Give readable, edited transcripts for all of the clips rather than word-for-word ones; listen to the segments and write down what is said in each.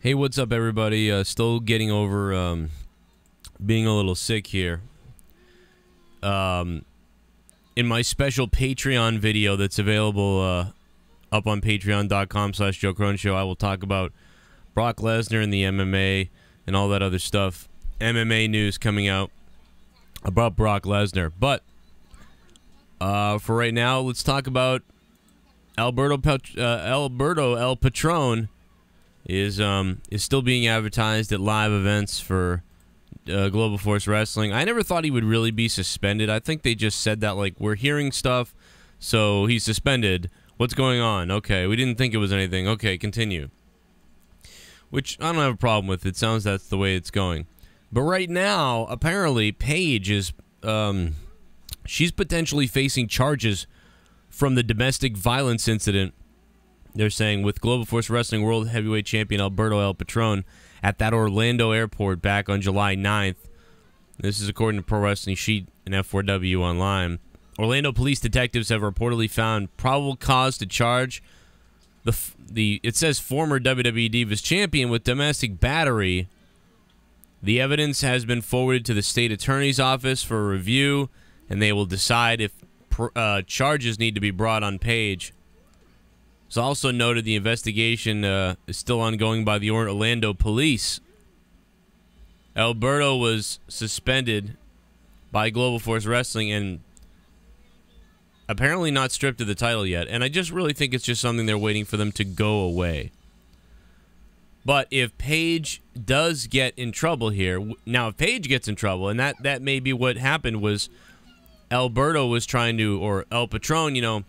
Hey, what's up, everybody? Still getting over being a little sick here. In my special Patreon video that's available up on patreon.com/Joe Cronin Show, I will talk about Brock Lesnar and the MMA and all that other stuff. MMA news coming out about Brock Lesnar. But for right now, let's talk about Alberto El Patron is still being advertised at live events for Global Force Wrestling. I never thought he would really be suspended. I think they just said that, like, we're hearing stuff, so he's suspended. What's going on? Okay, we didn't think it was anything. Okay, continue. Which I don't have a problem with. It sounds that's the way it's going. But right now, apparently, Paige is she's potentially facing charges from the domestic violence incident. They're saying with Global Force Wrestling World Heavyweight Champion Alberto El Patron at that Orlando airport back on July 9th. This is according to Pro Wrestling Sheet and F4W Online. Orlando police detectives have reportedly found probable cause to charge it says former WWE Divas champion with domestic battery. The evidence has been forwarded to the state attorney's office for review, and they will decide if charges need to be brought on Paige. It's also noted the investigation is still ongoing by the Orlando police. Alberto was suspended by Global Force Wrestling and apparently not stripped of the title yet. And I just really think it's just something they're waiting for them to go away. But if Paige does get in trouble here, now if Paige gets in trouble, and that may be what happened, was Alberto was trying to, or El Patron, you know,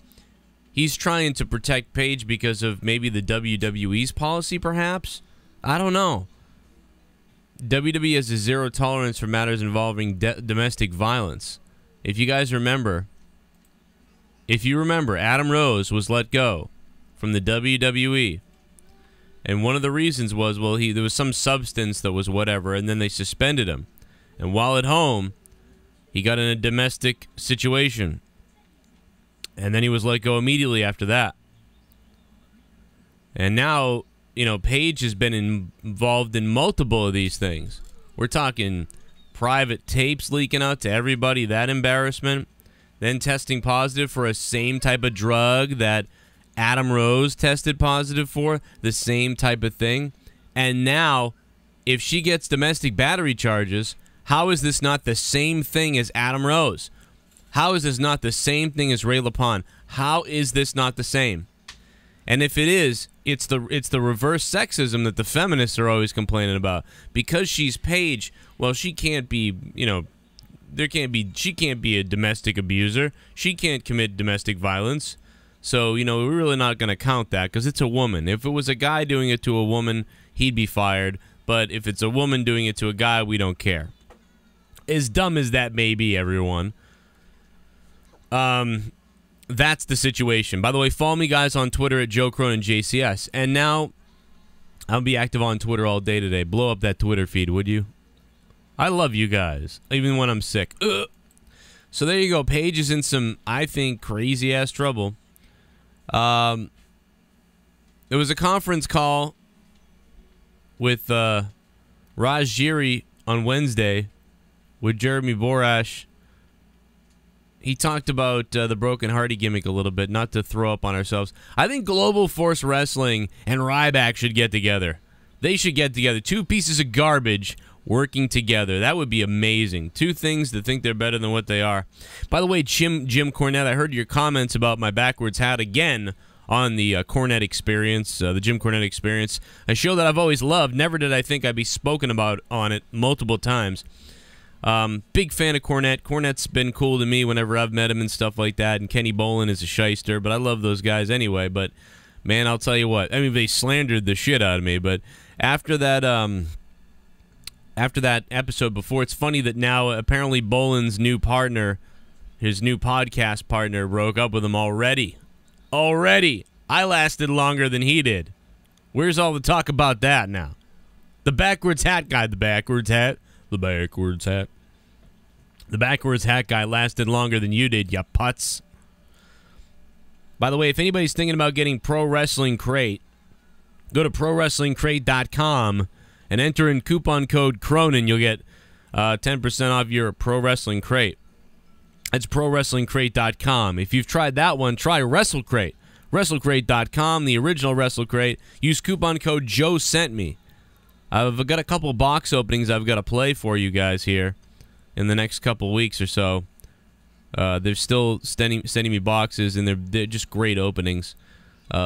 he's trying to protect Paige because of maybe the WWE's policy, perhaps? I don't know. WWE has a zero tolerance for matters involving domestic violence. If you guys remember, Adam Rose was let go from the WWE. And one of the reasons was, well, there was some substance that was whatever, and then they suspended him. And while at home, he got in a domestic situation. And then he was let go immediately after that. And now, you know, Paige has been involved in multiple of these things. We're talking private tapes leaking out to everybody, that embarrassment. Then testing positive for a same type of drug that Adam Rose tested positive for, the same type of thing. And now, if she gets domestic battery charges, how is this not the same thing as Adam Rose? How is this not the same thing as Ray LaPon? How is this not the same? And if it is, it's the reverse sexism that the feminists are always complaining about. Because she's Paige, well, she can't be, you know, she can't be a domestic abuser. She can't commit domestic violence. So, you know, we're really not going to count that because it's a woman. If it was a guy doing it to a woman, he'd be fired. But if it's a woman doing it to a guy, we don't care. As dumb as that may be, everyone. That's the situation. By the way, follow me, guys, on Twitter at Joe Cronin JCS. And now, I'll be active on Twitter all day today. Blow up that Twitter feed, would you? I love you guys, even when I'm sick. Ugh. So there you go. Paige is in some, I think, crazy-ass trouble. There was a conference call with Raj Giri on Wednesday with Jeremy Borash. He talked about the Broken Hardy gimmick a little bit, not to throw up on ourselves. I think Global Force Wrestling and RYBACK should get together. They should get together. Two pieces of garbage working together. That would be amazing. Two things that think they're better than what they are. By the way, Jim Cornette, I heard your comments about my backwards hat again on the Cornette experience, the Jim Cornette experience. A show that I've always loved. Never did I think I'd be spoken about on it multiple times. Big fan of Cornette. Cornette's been cool to me whenever I've met him and stuff like that, and Kenny Bolin is a shyster, but I love those guys anyway. But, man, I'll tell you what. I mean, they slandered the shit out of me, but after that episode before, it's funny that now apparently Bolin's new partner, his new podcast partner, broke up with him already. Already! I lasted longer than he did. Where's all the talk about that now? The backwards hat guy, the backwards hat. The backwards hat. The backwards hat guy lasted longer than you did, you putz. By the way, if anybody's thinking about getting Pro Wrestling Crate, Go to ProWrestlingCrate.com and enter in coupon code Cronin. You'll get 10% off your Pro Wrestling Crate. That's ProWrestlingCrate.com. If you've tried that one, try WrestleCrate. WrestleCrate.com, the original WrestleCrate. Use coupon code Joesentme. I've got a couple box openings I've got to play for you guys here in the next couple weeks or so. They're still sending me boxes, and they're just great openings.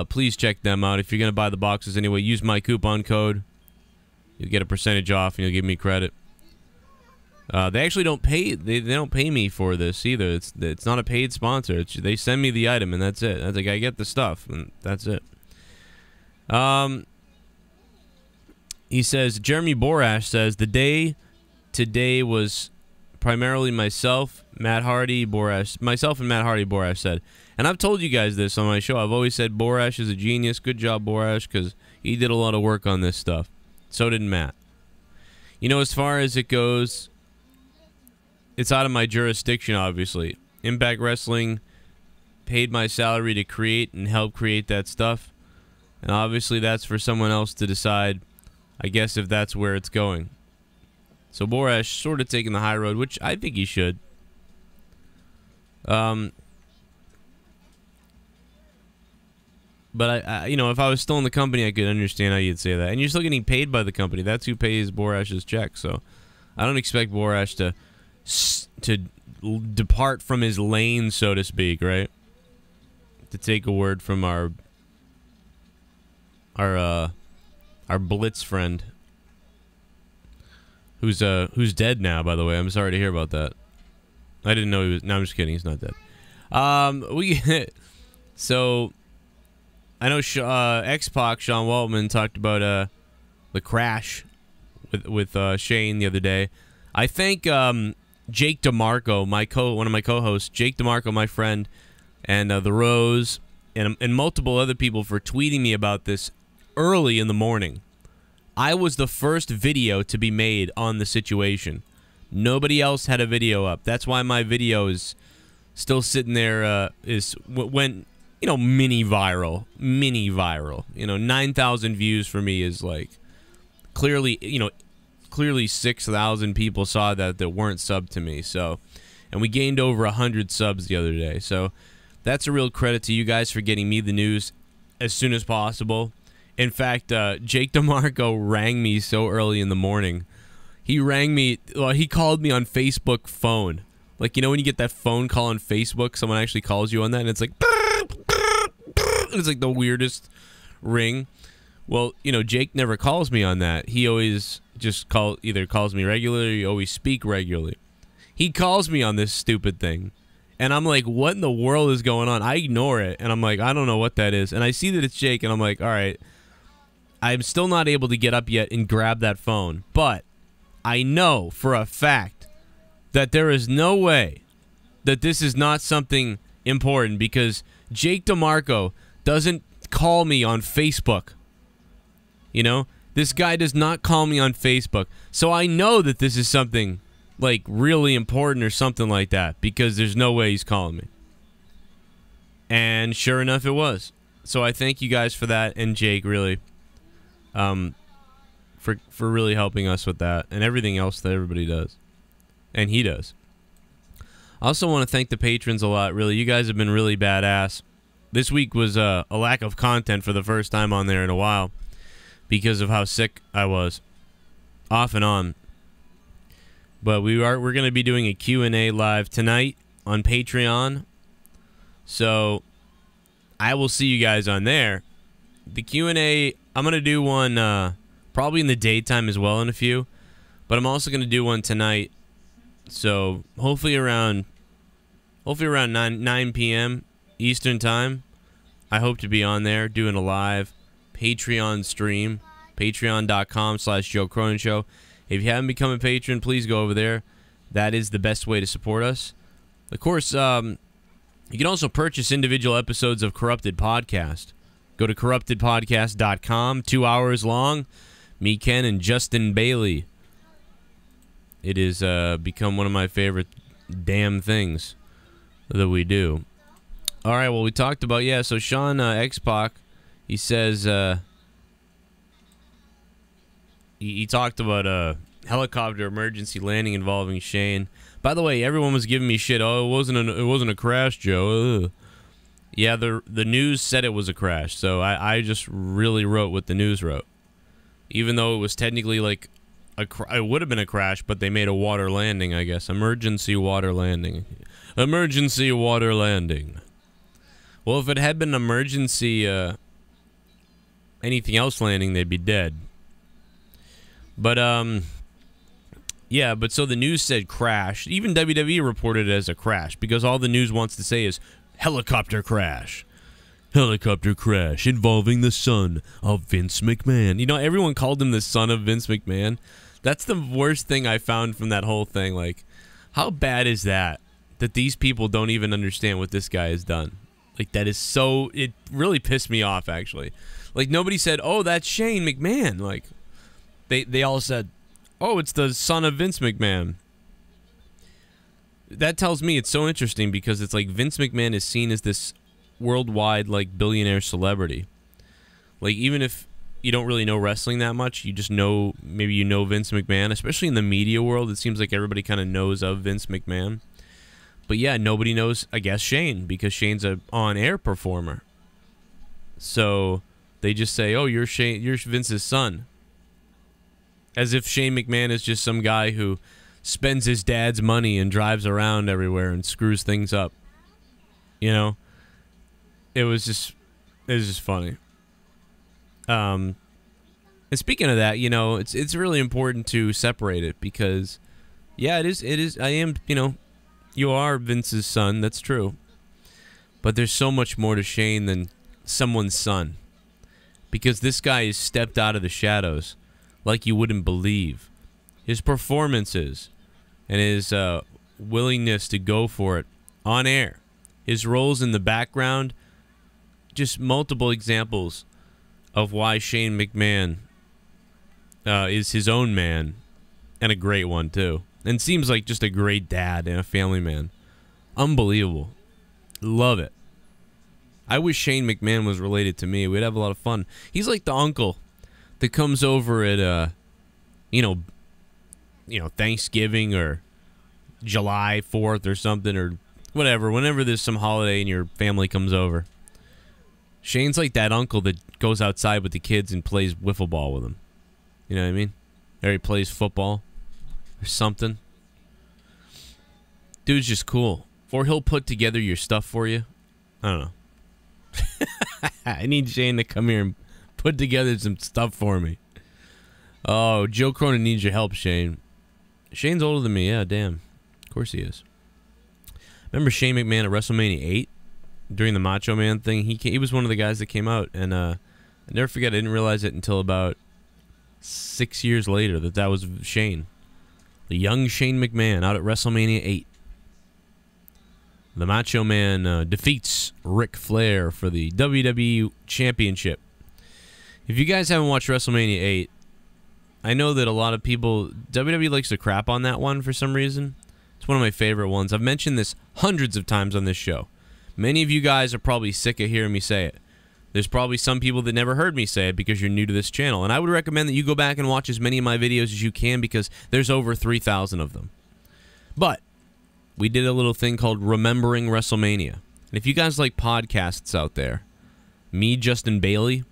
Please check them out. If you're going to buy the boxes anyway, use my coupon code. You'll get a percentage off, and you'll give me credit. They actually don't pay. They don't pay me for this either. It's not a paid sponsor. They send me the item, and that's it. That's like I get the stuff, and that's it. He says Jeremy Borash says the day today was primarily myself, Matt Hardy, Borash. Myself and Matt Hardy, Borash said. And I've told you guys this on my show. I've always said Borash is a genius. Good job, Borash, because he did a lot of work on this stuff. So did Matt. You know, as far as it goes, it's out of my jurisdiction, obviously. Impact Wrestling paid my salary to create and help create that stuff. And obviously that's for someone else to decide, I guess, if that's where it's going. So Borash sort of taking the high road, which I think he should. But I you know, if I was still in the company, I could understand how you'd say that. And you're still getting paid by the company. That's who pays Borash's check. So I don't expect Borash to depart from his lane, so to speak, right? To take a word from our Blitz friend, who's dead now, by the way. I'm sorry to hear about that. I didn't know he was. No, I'm just kidding. He's not dead. So I know X-Pac, Sean Waltman, talked about the crash with Shane the other day. I thank Jake DeMarco, one of my co-hosts, Jake DeMarco, my friend, and the Rose, and multiple other people for tweeting me about this early in the morning. I was the first video to be made on the situation. Nobody else had a video up. That's why my video is still sitting there. Went, you know, mini viral. You know, 9,000 views for me is like clearly, you know, clearly 6,000 people saw that weren't subbed to me. So, and we gained over 100 subs the other day. So that's a real credit to you guys for getting me the news as soon as possible. In fact, Jake DeMarco rang me so early in the morning. He rang me, well, he called me on Facebook phone. Like, you know when you get that phone call on Facebook, someone actually calls you on that, and it's like, it's like the weirdest ring. Well, you know, Jake never calls me on that. He always just either calls me regularly or always speak regularly. He calls me on this stupid thing. And I'm like, what in the world is going on? I ignore it, and I'm like, I don't know what that is. And I see that it's Jake, and I'm like, all right. I'm still not able to get up yet and grab that phone. But I know for a fact that there is no way that this is not something important, because Jake DeMarco doesn't call me on Facebook. You know? This guy does not call me on Facebook. So I know that this is something, like, really important or something like that, because there's no way he's calling me. And sure enough, it was. So I thank you guys for that, and Jake, really, for really helping us with that, and everything else that everybody does. And he does. I also want to thank the patrons a lot, really. You guys have been really badass. This week was a lack of content for the first time on there in a while, because of how sick I was, off and on. But we're going to be doing a Q&A live tonight on Patreon. So I will see you guys on there. The Q&A, I'm going to do one probably in the daytime as well in a few. But I'm also going to do one tonight. So hopefully around 9 p.m. Eastern time. I hope to be on there doing a live Patreon stream. Patreon.com/Joe Cronin Show. If you haven't become a patron, please go over there. That is the best way to support us. Of course, you can also purchase individual episodes of Corrupted Podcast. Go to corruptedpodcast.com. 2 hours long. Me, Ken, and Justin Bailey. It has become one of my favorite damn things that we do. All right, well, we talked about, yeah, so Sean X-Pac, he says, he talked about a helicopter emergency landing involving Shane. By the way, everyone was giving me shit. Oh, it wasn't a crash, Joe. Ugh. Yeah, the news said it was a crash, so I just really wrote what the news wrote. Even though it was technically like it would have been a crash, but they made a water landing, I guess. Emergency water landing. Emergency water landing. Well, if it had been emergency anything else landing, they'd be dead. But yeah, but so the news said crash. Even WWE reported it as a crash because all the news wants to say is helicopter crash. Helicopter crash involving the son of Vince McMahon. You know, everyone called him the son of Vince McMahon. That's the worst thing I found from that whole thing. Like, how bad is that? That these people don't even understand what this guy has done. Like, that is so... It really pissed me off, actually. Like, nobody said, oh, that's Shane McMahon. Like, they all said, oh, it's the son of Vince McMahon. That tells me it's so interesting because it's like Vince McMahon is seen as this worldwide, like, billionaire celebrity. Like, even if you don't really know wrestling that much, you just know, maybe you know Vince McMahon, especially in the media world. It seems like everybody kind of knows of Vince McMahon. But yeah, nobody knows, I guess, Shane, because Shane's a on-air performer. So they just say, oh, you're Vince's son. As if Shane McMahon is just some guy who spends his dad's money and drives around everywhere and screws things up. You know? It was just funny. And speaking of that, you know, it's really important to separate it because, yeah, it is. I am, you know, you are Vince's son. That's true. But there's so much more to Shane than someone's son, because this guy has stepped out of the shadows like you wouldn't believe. His performances and his willingness to go for it on air, his roles in the background, just multiple examples of why Shane McMahon is his own man, and a great one too, and seems like just a great dad and a family man. Unbelievable. Love it. I wish Shane McMahon was related to me. We'd have a lot of fun. He's like the uncle that comes over at you know, Thanksgiving or July 4th or something, or whatever, whenever there's some holiday and your family comes over. Shane's like that uncle that goes outside with the kids and plays wiffle ball with them. You know what I mean? Or he plays football or something. Dude's just cool. Or he'll put together your stuff for you. I don't know. I need Shane to come here and put together some stuff for me. Oh, Joe Cronin needs your help, Shane. Shane's older than me. Yeah, damn. Of course he is. Remember Shane McMahon at WrestleMania 8? During the Macho Man thing? He was one of the guys that came out. And I never forget, I didn't realize it until about 6 years later that was Shane. The young Shane McMahon out at WrestleMania 8. The Macho Man defeats Ric Flair for the WWE Championship. If you guys haven't watched WrestleMania 8, I know that a lot of people... WWE likes to crap on that one for some reason. It's one of my favorite ones. I've mentioned this hundreds of times on this show. Many of you guys are probably sick of hearing me say it. There's probably some people that never heard me say it because you're new to this channel. And I would recommend that you go back and watch as many of my videos as you can because there's over 3,000 of them. But we did a little thing called Remembering WrestleMania. And if you guys like podcasts out there, me, Justin Bailey,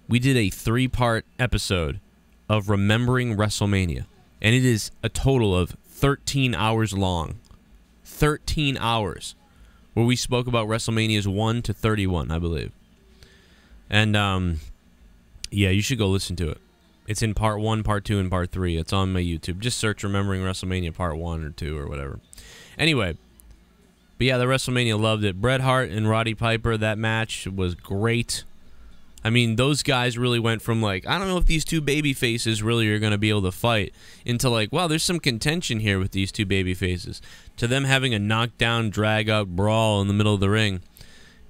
we did a 3-part episode of Remembering WrestleMania. And it is a total of 13 hours long. 13 hours. Where we spoke about WrestleManias 1 to 31, I believe. And, yeah, you should go listen to it. It's in part 1, part 2, and part 3. It's on my YouTube. Just search Remembering WrestleMania part 1 or 2 or whatever. Anyway, but yeah, the WrestleMania loved it. Bret Hart and Roddy Piper, that match was great. I mean, those guys really went from like, I don't know if these two baby faces really are going to be able to fight, into like, wow, there's some contention here with these two baby faces, to them having a knockdown, drag-out brawl in the middle of the ring.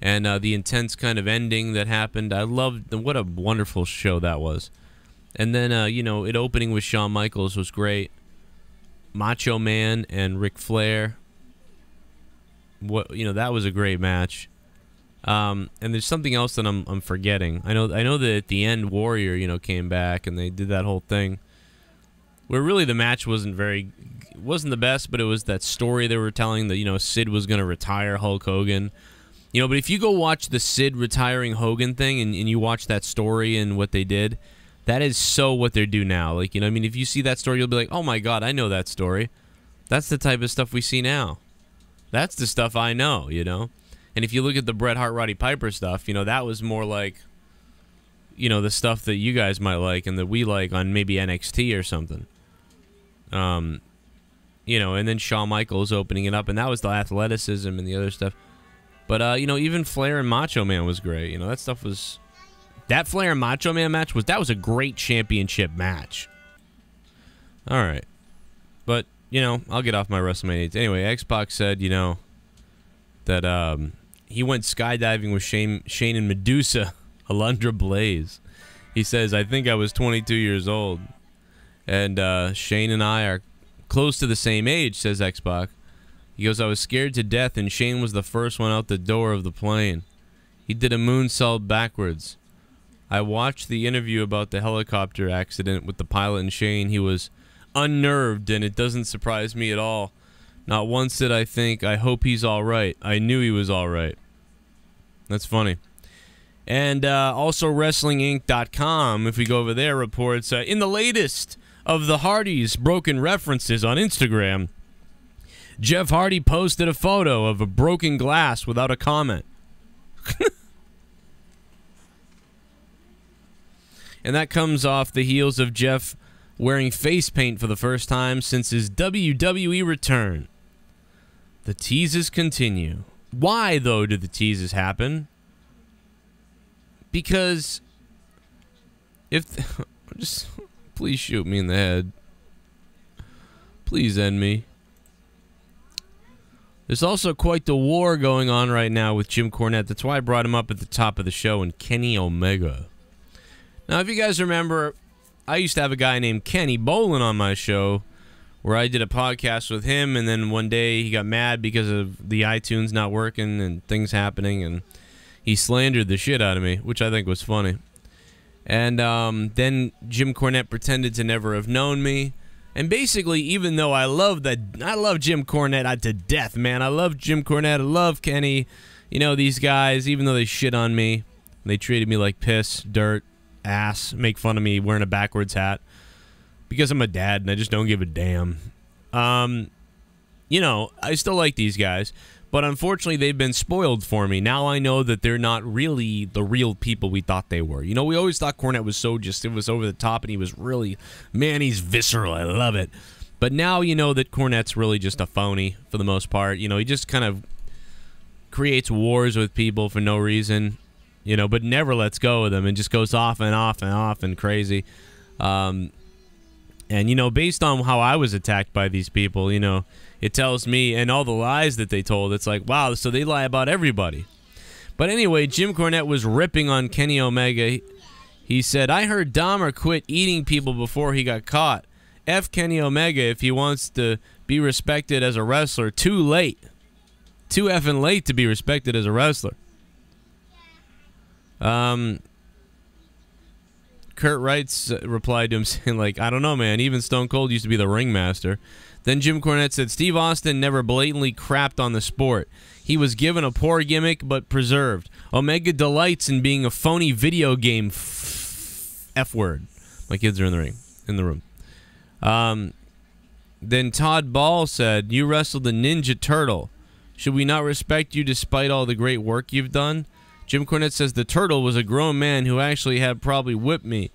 And the intense kind of ending that happened. I loved, what a wonderful show that was. And then, you know, it opening with Shawn Michaels was great. Macho Man and Ric Flair. What, you know, that was a great match. And there's something else that I'm forgetting. I know that at the end Warrior, you know, came back and they did that whole thing. where really the match wasn't the best, but it was that story they were telling that, you know, Sid was going to retire Hulk Hogan. You know, but if you go watch the Sid retiring Hogan thing and you watch that story and what they did, that is so what they do now. Like, you know, I mean, if you see that story, you'll be like, oh my God, I know that story. That's the type of stuff we see now. That's the stuff I know, you know? And if you look at the Bret Hart, Roddy Piper stuff, you know, that was more like, you know, the stuff that you guys might like and that we like on maybe NXT or something. You know, and then Shawn Michaels opening it up, and that was the athleticism and the other stuff. But, you know, even Flair and Macho Man was great. You know, that stuff was... That Flair and Macho Man match that was a great championship match. All right. But, you know, I'll get off my WrestleMania. Anyway, X-Pac said, you know, that he went skydiving with Shane and Medusa, Alundra Blaze. He says, I think I was 22 years old. And Shane and I are close to the same age, says X-Pac. He goes, I was scared to death, and Shane was the first one out the door of the plane. He did a moonsault backwards. I watched the interview about the helicopter accident with the pilot and Shane. He was unnerved, and it doesn't surprise me at all. Not once did I think, I hope he's all right. I knew he was all right. That's funny. And also WrestlingInc.com, if we go over there, reports, in the latest of the Hardys' broken references on Instagram, Jeff Hardy posted a photo of a broken glass without a comment. And that comes off the heels of Jeff wearing face paint for the first time since his WWE return. The teases continue. Why, though, did the teases happen? Because if... just please shoot me in the head. Please end me. There's also quite the war going on right now with Jim Cornette. That's why I brought him up at the top of the show, and Kenny Omega. Now, if you guys remember, I used to have a guy named Kenny Bolin on my show where I did a podcast with him, and then one day he got mad because of the iTunes not working and things happening, and he slandered the shit out of me, which I think was funny. And then Jim Cornette pretended to never have known me. And basically, even though I love Jim Cornette to death, man. I love Jim Cornette. I love Kenny. You know, these guys, even though they shit on me, they treated me like piss, dirt, ass, make fun of me wearing a backwards hat because I'm a dad and I just don't give a damn. You know, I still like these guys, but unfortunately they've been spoiled for me. Now I know that they're not really the real people we thought they were. You know, we always thought Cornette was it was over the top, and he was really, man, he's visceral. I love it. But now you know that Cornette's really just a phony for the most part. You know, he just kind of creates wars with people for no reason. You know, but never lets go of them and just goes off and off and off and crazy. And, you know, based on how I was attacked by these people, you know, it tells me, and all the lies that they told, it's like, wow, so they lie about everybody. But anyway, Jim Cornette was ripping on Kenny Omega. He said, I heard Dahmer quit eating people before he got caught. F Kenny Omega if he wants to be respected as a wrestler. Too late. Too effing late to be respected as a wrestler. Kurt Wright's replied to him saying, like, I don't know, man. Even Stone Cold used to be the ringmaster. Then Jim Cornette said, Steve Austin never blatantly crapped on the sport. He was given a poor gimmick, but preserved. Omega delights in being a phony video game F-word. My kids are in the room. Then Todd Ball said, you wrestled the Ninja Turtle. Should we not respect you despite all the great work you've done? Jim Cornette says the turtle was a grown man who actually had probably whipped me,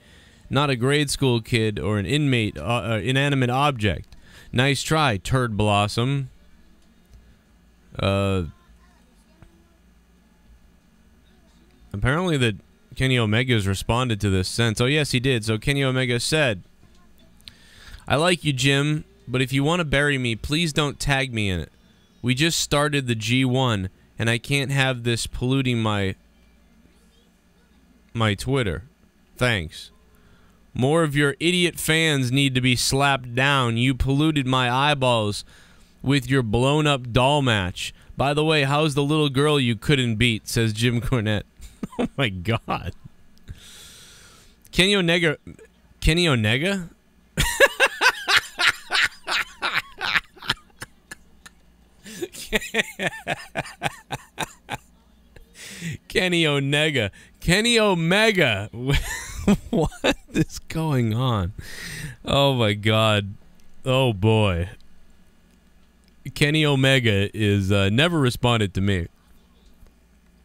not a grade school kid or an inanimate object. Nice try, Turd Blossom. Apparently that Kenny Omega's responded to this since. Oh, yes, he did. So Kenny Omega said, I like you, Jim, but if you want to bury me, please don't tag me in it. We just started the G1, and I can't have this polluting my Twitter. Thanks. More of your idiot fans need to be slapped down. You polluted my eyeballs with your blown-up doll match. By the way, how's the little girl you couldn't beat, says Jim Cornette. Oh, my God. Kenny Onega? Kenny Omega. Kenny Omega. What is going on? Oh my God. Oh boy. Kenny Omega is never responded to me.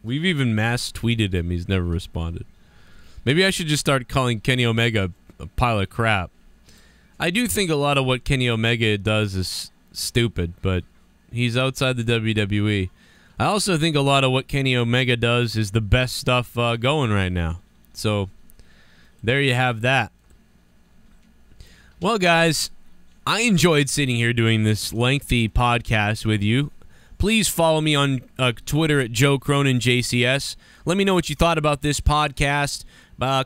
We've even mass tweeted him. He's never responded. Maybe I should just start calling Kenny Omega a pile of crap. I do think a lot of what Kenny Omega does is stupid, but he's outside the WWE. I also think a lot of what Kenny Omega does is the best stuff going right now. So, there you have that. Well, guys, I enjoyed sitting here doing this lengthy podcast with you. Please follow me on Twitter at Joe Cronin JCS. Let me know what you thought about this podcast.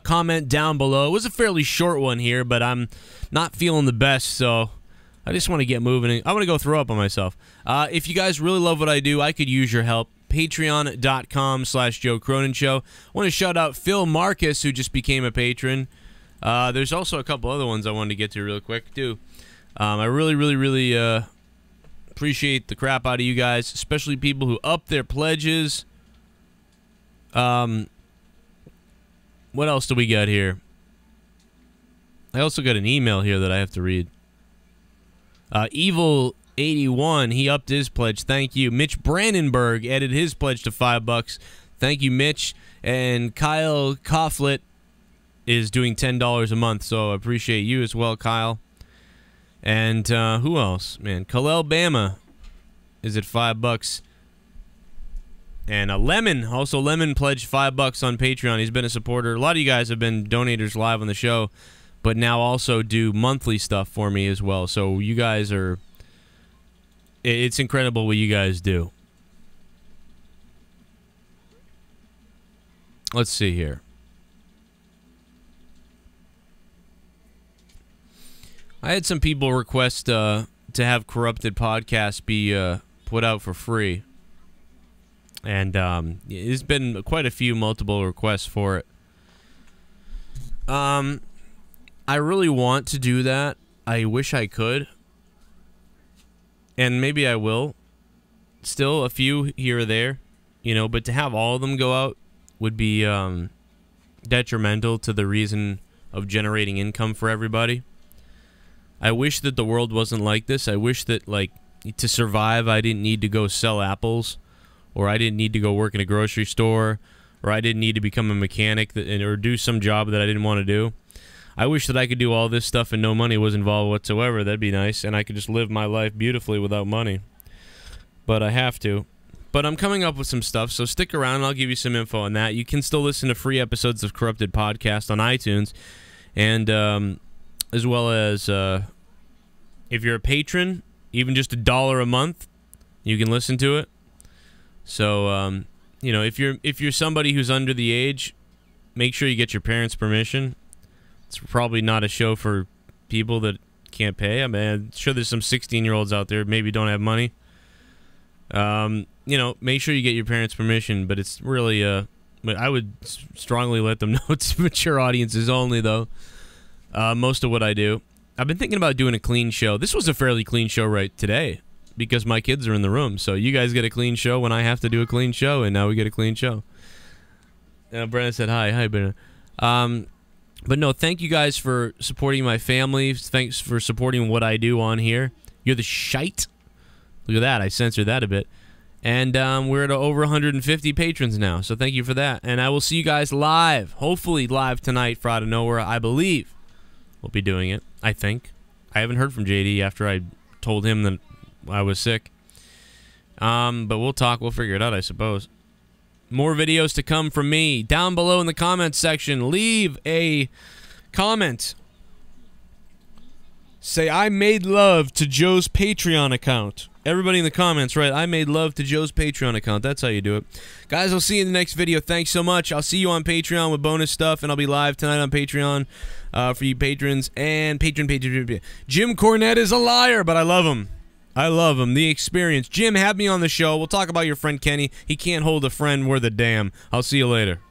Comment down below. It was a fairly short one here, but I'm not feeling the best, so I just want to get moving. I want to go throw up on myself. If you guys really love what I do, I could use your help. Patreon.com/Joe Cronin Show. I want to shout out Phil Marcus, who just became a patron. There's also a couple other ones I wanted to get to real quick, too. I really appreciate the crap out of you guys, especially people who up their pledges. What else do we got here? I also got an email here that I have to read. Evil81, he upped his pledge. Thank you. Mitch Brandenburg added his pledge to $5. Thank you, Mitch. And Kyle Coughlett is doing $10 a month, so I appreciate you as well, Kyle. And who else? Man, Kalel Bama is at $5. And Lemon, also Lemon pledged $5 on Patreon. He's been a supporter. A lot of you guys have been donators live on the show, but now also do monthly stuff for me as well. So you guys are... It's incredible what you guys do. Let's see here. I had some people request to have Corrupted Podcast be put out for free. And there's been quite a few multiple requests for it. I really want to do that. I wish I could. And maybe I will. Still a few here or there. You know, but to have all of them go out would be detrimental to the reason of generating income for everybody. I wish that the world wasn't like this. I wish that, like, to survive, I didn't need to go sell apples, or I didn't need to go work in a grocery store, or I didn't need to become a mechanic or do some job that I didn't want to do. I wish that I could do all this stuff and no money was involved whatsoever. That'd be nice, and I could just live my life beautifully without money. But I have to. But I'm coming up with some stuff, so stick around and I'll give you some info on that. You can still listen to free episodes of Corrupted Podcast on iTunes, and as well as if you're a patron, even just $1 a month, you can listen to it. So you know, if you're somebody who's under the age, make sure you get your parents' permission. It's probably not a show for people that can't pay. I mean, I'm sure there's some 16-year-olds out there maybe don't have money. You know, make sure you get your parents' permission, but it's really but I would strongly let them know it's mature audiences only, though. Most of what I do. I've been thinking about doing a clean show. This was a fairly clean show right today because my kids are in the room. So you guys get a clean show when I have to do a clean show, and now we get a clean show. Brenna said hi. Hi, Brenna. But no, thank you guys for supporting my family. Thanks for supporting what I do on here. You're the shite. Look at that. I censored that a bit. And we're at over 150 patrons now, so thank you for that. And I will see you guys live, hopefully live tonight for Out of Nowhere, I believe. We'll be doing it, I think. I haven't heard from JD after I told him that I was sick. But we'll talk. We'll figure it out, I suppose. More videos to come from me. Down below in the comments section, leave a comment. Say, I made love to Joe's Patreon account. Everybody in the comments, right? I made love to Joe's Patreon account. That's how you do it. Guys, I'll see you in the next video. Thanks so much. I'll see you on Patreon with bonus stuff, and I'll be live tonight on Patreon for you patrons. And patron. Jim Cornette is a liar, but I love him. I love him. The experience. Jim, have me on the show. We'll talk about your friend Kenny. He can't hold a friend worth a damn. I'll see you later.